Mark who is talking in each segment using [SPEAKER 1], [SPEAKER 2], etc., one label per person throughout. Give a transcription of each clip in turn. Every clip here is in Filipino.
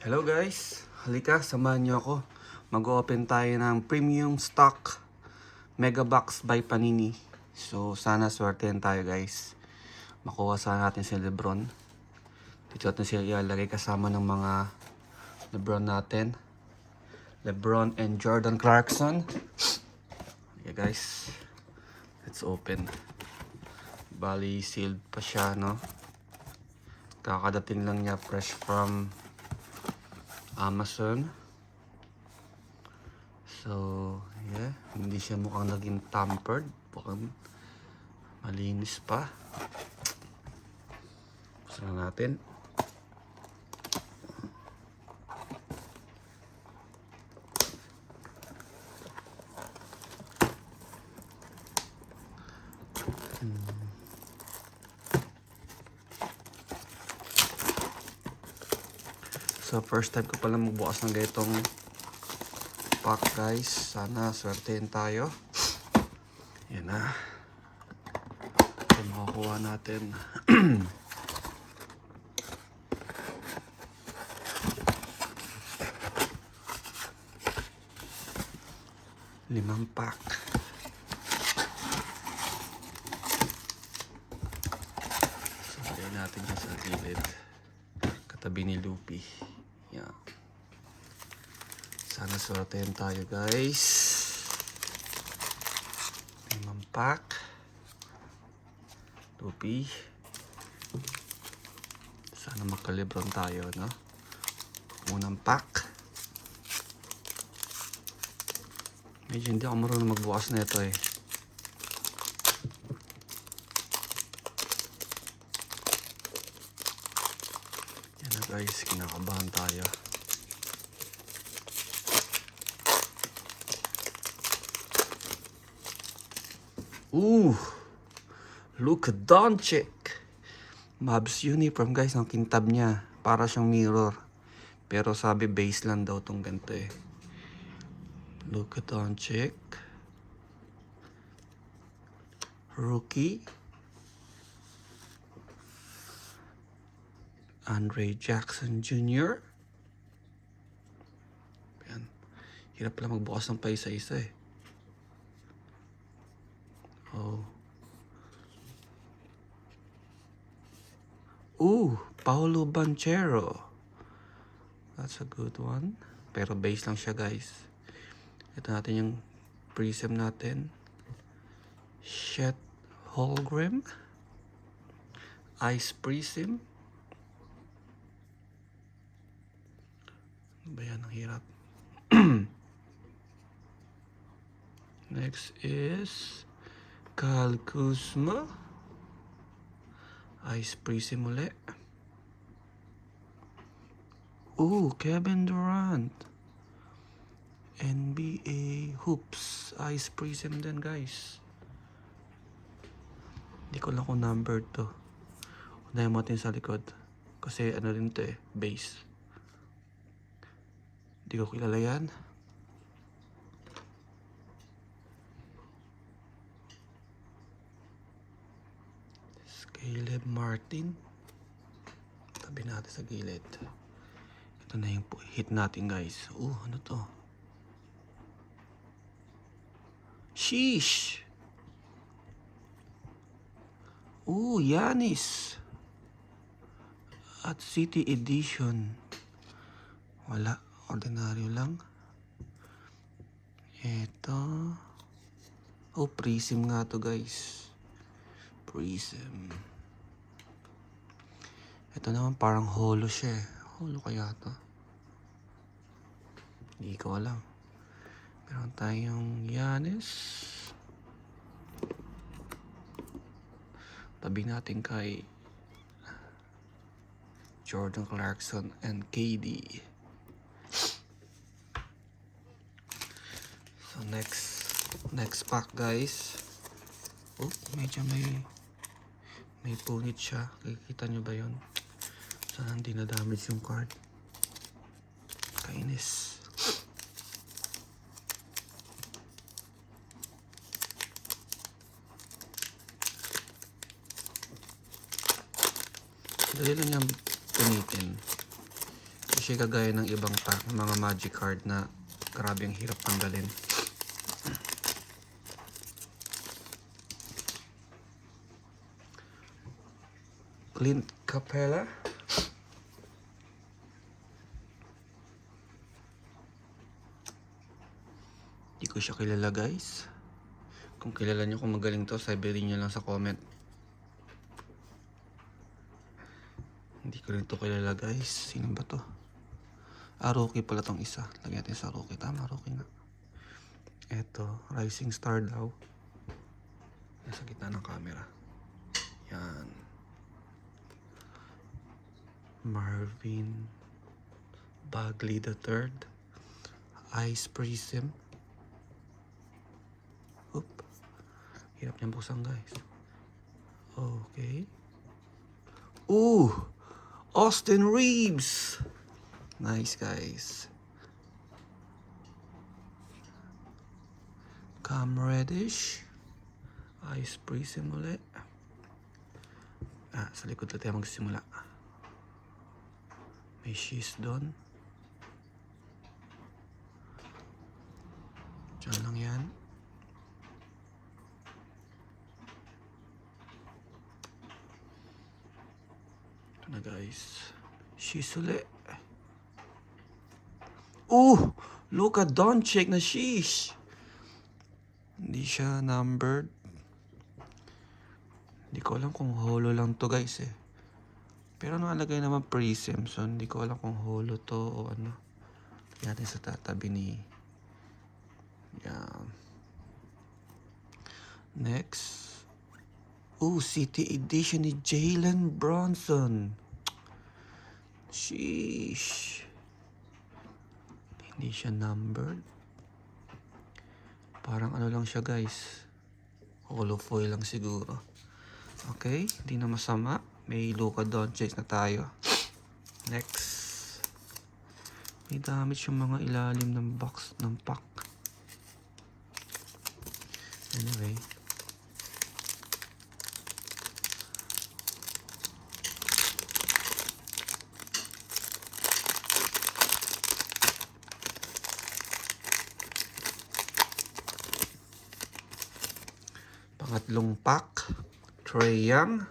[SPEAKER 1] Hello guys! Halika, samahan niyo ako. Mag-open tayo ng premium stock Megabox by Panini. So, sana swertein tayo guys. Makuha sana natin si Lebron. Dito natin sila ilalagay kasama ng mga Lebron natin. Lebron and Jordan Clarkson. Okay guys. Let's open. Bali, sealed pa siya, no? Kakadating lang niya fresh from Amazon. So, yeah. Hindi siya mukhang naging tampered. Mukhang malinis pa. Buksan na natin. So, first time ko pala magbukas ng ganitong pack guys. Sana swertein tayo. Yan na. Ito makakuha natin. Limang pack. So, lagay natin yan sa gilid. Katabi ni Lupi. Yan. Sana swertein tayo guys. Limang pack. Lupi. Sana magkalibron tayo, no? Unang pack. Medyo hindi ako marunong magbukas na ito eh. Yan na guys, kinakabahan tayo. Ooh! Luka Doncic! Mavs uniform guys, ang kintab niya. Para siyang mirror. Pero sabi base lang daw tong ganito eh. Luka Doncic. Rookie. Andre Jackson Jr. Yan. Hirap lang magbukas ng pa isa-isa eh. Oh. Ooh, Paolo Banchero. That's a good one. Pero base lang siya guys. Ito natin yung prism natin. Chet Holmgren. Ice prism. Ano ba yan? Ang hirap. Next is Kyle Kuzma. Ice prism ulit. Ooh, Kevin Durant. NBA Hoops. Ice prism din guys. Hindi ko lang kung number to. Unahin mo natin sa likod. Kasi ano rin to eh, base. Hindi ko kilala yan. Caleb Martin. Tabi natin sa gilid. Ito na yung hit natin guys. Ano to? Sheesh! Giannis. At City Edition. Wala. Ordinaryo lang. Ito. Prism nga to guys. Prism. Ito naman parang holo siya eh. Holo kaya to? Hindi ko alam. Meron tayong Giannis. Tabi natin kay Jordan Clarkson and KD. So next pack guys. Medyo may punit siya. Kikita nyo ba yun? Sana hindi na damage yung card. Kainis. Dali lang yung punitin. siya kagaya ng ibang pack, mga magic card na grabe ang hirap tanggalin. Clint Capella. Di ko siya kilala guys. Kung kilala nyo kung magaling to, sabihin nyo lang sa comment. Hindi ko rin to kilala guys. Sino ba to? Rookie pala tong isa. Lagyan natin sa rookie. Tama, rookie nga. Eto, Rising Star daw. Nasa gitna ng camera. Yan. Marvin Bagley III. Ice Prism. Oop. Hirap niyang buksan guys. Okay. Ooh! Austin Reeves! Nice guys. Cam Reddish. Ice Prism ulit. Sa likod na tayo magsimula. May she's doon. Diyan lang yan. Ito na guys. She's ulit. Ooh! Luka Doncic na sheesh! Hindi siya numbered. Hindi ko alam kung holo lang to guys eh. Pero nakalagay naman prism. So hindi ko alam kung holo to o ano. Lagyan natin sa tatabi ni... Yan. Next. Ooh, City Edition ni Jalen Brunson. Sheesh. Hindi siya numbered. Parang ano lang siya guys. Holo foil lang siguro. Okay, hindi na masama. May Luka Doncic na tayo. Next. May damage yung mga ilalim ng box ng pack. Anyway. Pangatlong pack. Trae Young.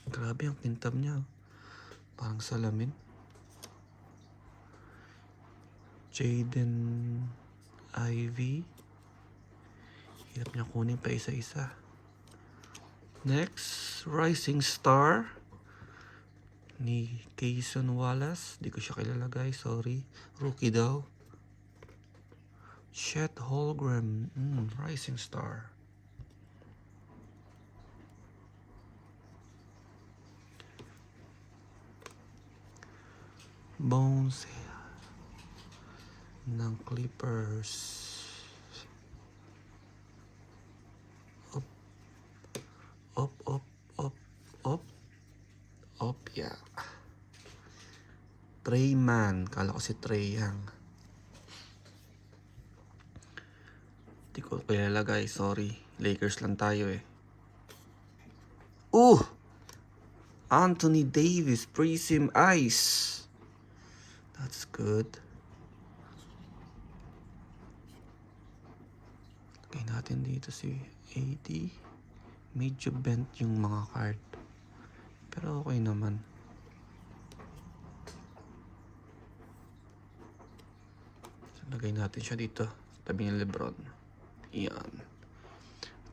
[SPEAKER 1] Grabe ang pintab niya. Parang salamin. Jaden Ivy. Hirap niya kunin pa isa-isa. Next, Rising Star ni Kayson Wallace. Di ko siya kilala guys, sorry. Rookie daw. Chet Holmgren. Rising Star. Bones ng Clippers. Up. Up, up, up, up. Up, yeah. Trae Man. Kala ko si Trae Young. Di ko kilala guys, sorry. Lakers lang tayo eh. Anthony Davis, Prism Ice. That's good. Lagay natin dito si AD. Medyo bent yung mga card. Pero okay naman. So, lagay natin siya dito. Tabi ni Lebron. Yan.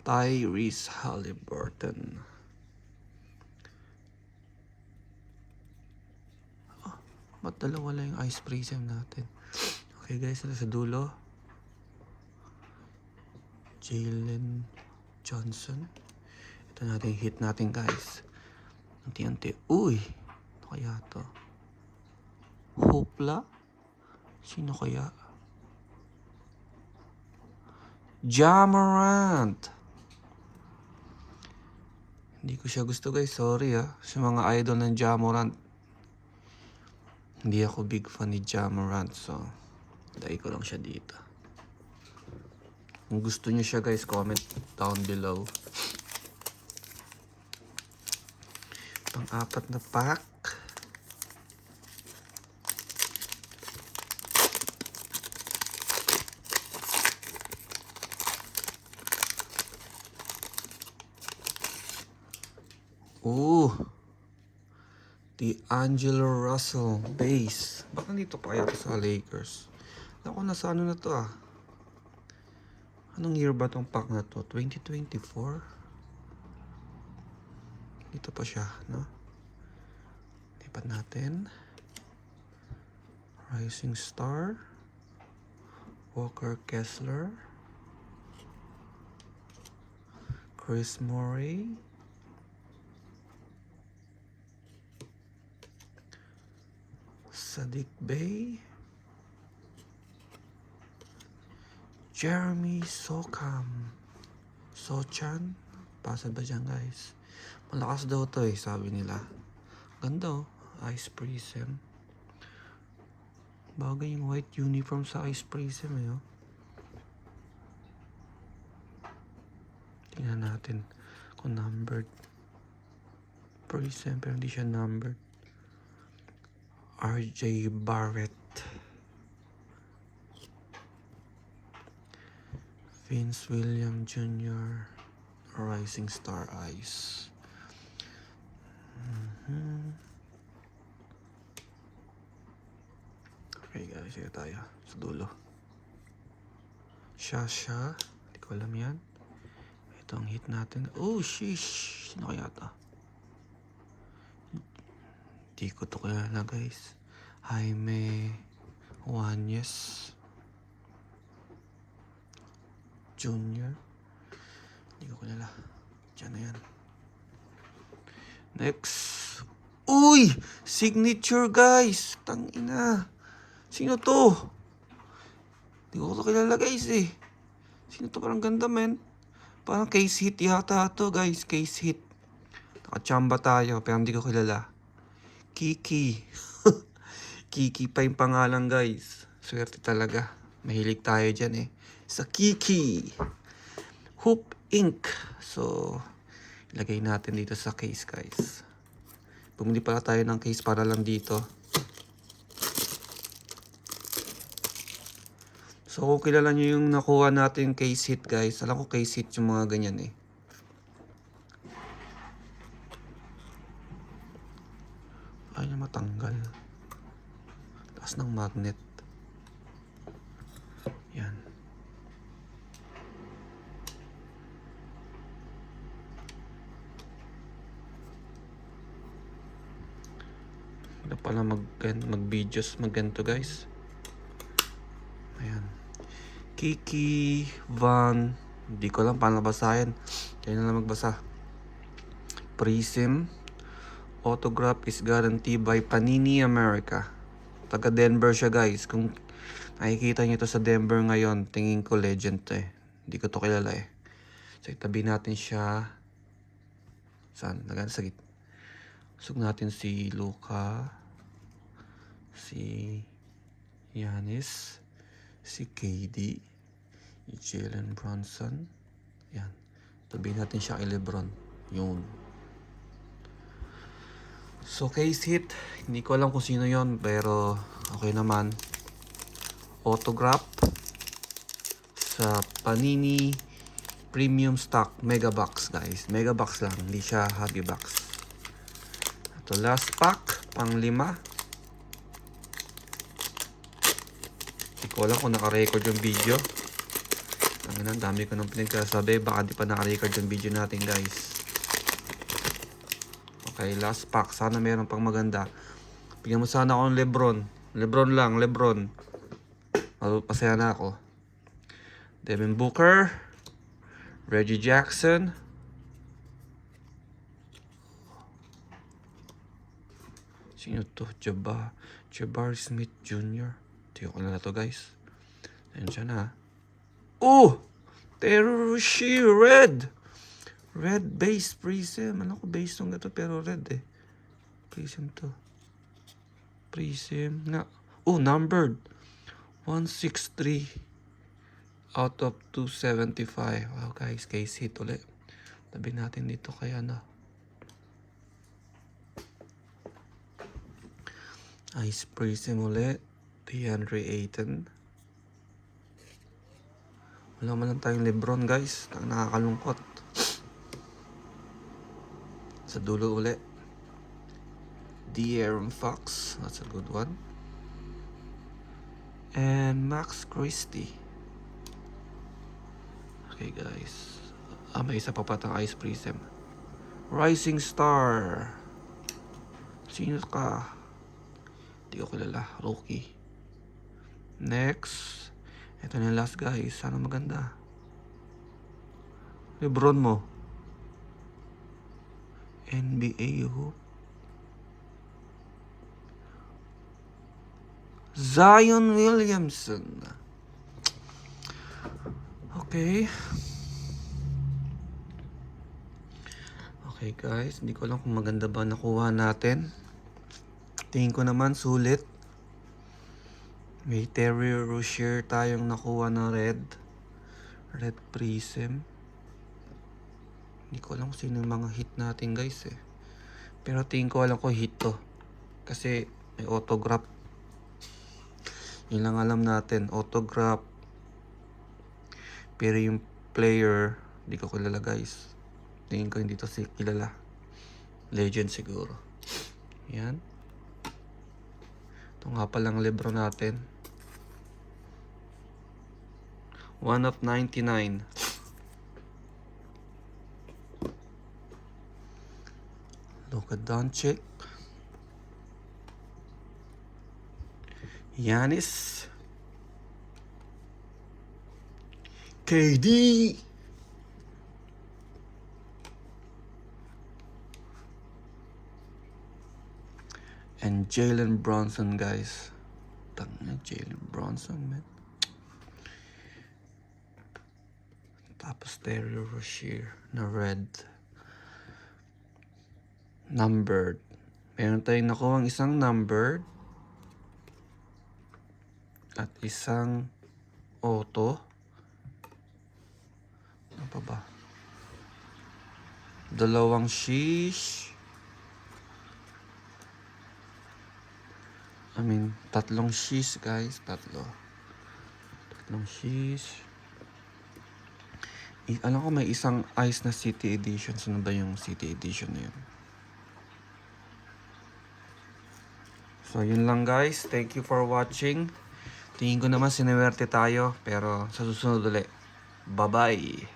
[SPEAKER 1] Tyrese Halliburton. Ba't dalawa lang yung ice prism natin? Okay guys, sa dulo. Jalen Johnson. Ito natin hit natin guys. Unti-unti. Uy! Ano kaya to? Hopla? Sino kaya? Ja Morant. Hindi ko siya gusto guys. Sorry sa mga idol ng Ja Morant. Hindi ako big fan ni Ja Morant. So, dahil ko lang siya dito. Kung gusto niyo siya guys, comment down below. Pang-apat na pack. Ooh. D'Angelo Russell base. Baka dito pa kaya to sa Lakers? Ako nasa ano na to ah. Anong year ba tong pack na to? 2024? Dito pa siya, no? Lipat natin. Rising Star. Walker Kessler. Chris Murray. Sadiq Bey. Jeremy Sochan. Pasa ba dyan guys? Malakas daw to eh, sabi nila. Ganda oh. Ice Prism. Bagay yung white uniform sa Ice Prism eh oh. Tingnan natin kung numbered. Prism pero hindi siya numbered. RJ Barrett. Vince William Jr. Rising Star Ice. Okay guys, sige tayo sa dulo. Shasha. Hindi ko alam yan. Ito ang hit natin. Oh, sheesh. Sino kaya ito? Hindi ko ito kilala guys. Jaime Juanes Junior. Hindi ko kilala. Diyan na yan. Next. Uy! Signature guys! Tangina. Sino to? Hindi ko ito kilala guys eh. Sino to? Parang ganda men. Parang case hit yata to guys. Case hit. Nakachamba tayo pero hindi ko kilala. Kiki. Kiki pa yung pangalan guys. Swerte talaga. Mahilig tayo dyan eh. Sa Kiki. Hoop Ink. So, ilagay natin dito sa case guys. Bumili pala tayo ng case para lang dito. So, kung kilala nyo yung nakuha natin case hit guys. Alam ko case hit yung mga ganyan eh. Ayaw na matanggal. Taas ng magnet. Yan. Hindi pala mag-videos magganto guys. Ayan. Kiki Van. Hindi ko lang paano basahin. Kaya na lang magbasa. Prism. Autograph is guaranteed by Panini America. Taga Denver siya guys. Kung nakikita niyo to sa Denver ngayon, tingin ko legend to eh. Hindi ko to kilala eh. So itabi natin siya. Saan? Nagan sa gitna. Sug natin si Luka. Si Giannis. Si KD. Jalen Brunson. Yan. Tabi natin siya kay Lebron. Yun. So case hit, hindi ko alam kung sino yon pero okay naman. Autograph sa Panini Premium Stock Mega Box guys. Mega Box lang, hindi siya Hobby Box. Ito last pack, pang 5. Hindi ko alam kung naka-record yung video. Ang dami ko nang pinagkasabi, baka di pa naka-record yung video natin guys. Okay, last pack. Sana meron pang maganda. Bigyan mo sana ako ng Lebron. Lebron lang, Lebron. Pasaya na ako. Devin Booker. Reggie Jackson. Sino to? Jabari Smith Jr. Tiyo ko na to guys. Ayun siya na. Oh! Terushi Red! Red base prism. Ano ko base nung ito pero red eh. Prism to. Prism na. Oh, numbered. 163 out of 275. Wow guys, case hit ulit. Tabi natin dito kaya na. Ice prism ulit. DeAndre Ayton. Wala man lang tayong Lebron guys. Nakakalungkot. Sa dulo uli. De'Aaron Fox. That's a good one. And Max Christie. Okay guys. May isa pa patang Ice Prism. Rising Star. Sino ka? Hindi ko kilala. Rookie. Next. Ito na yung last guys. Sana maganda. Lebron mo. NBA hoop. Zion Williamson. Okay. Okay guys, hindi ko alam kung maganda ba nakuha natin. Tingin ko naman sulit. May Terry Rozier tayong nakuha na red. Red Prism. Hindi ko alam kung sino yung mga hit natin guys eh. Pero tingin ko alam ko hit to. Kasi may autograph. Yun lang alam natin. Autograph. Pero yung player, hindi ko kilala guys. Tingin ko hindi to kilala. Legend siguro. Yan. Ito nga palang libro natin. 1 of 99. Luka Doncic. Giannis. KD. And Jalen Brunson guys. Tangina Jalen Brunson man. Tapos Terry Rozier na red. Numbered. Meron tayong nakuha ang isang numbered. At isang auto. Ano pa ba? Dalawang sheesh. Tatlong sheesh guys. Tatlong sheesh. Alam ko may isang ice na City Edition. Saan ba yung City Edition na yun? So yun lang guys. Thank you for watching. Tingin ko naman sinuwerte tayo. Pero sa susunod ulit. Bye bye.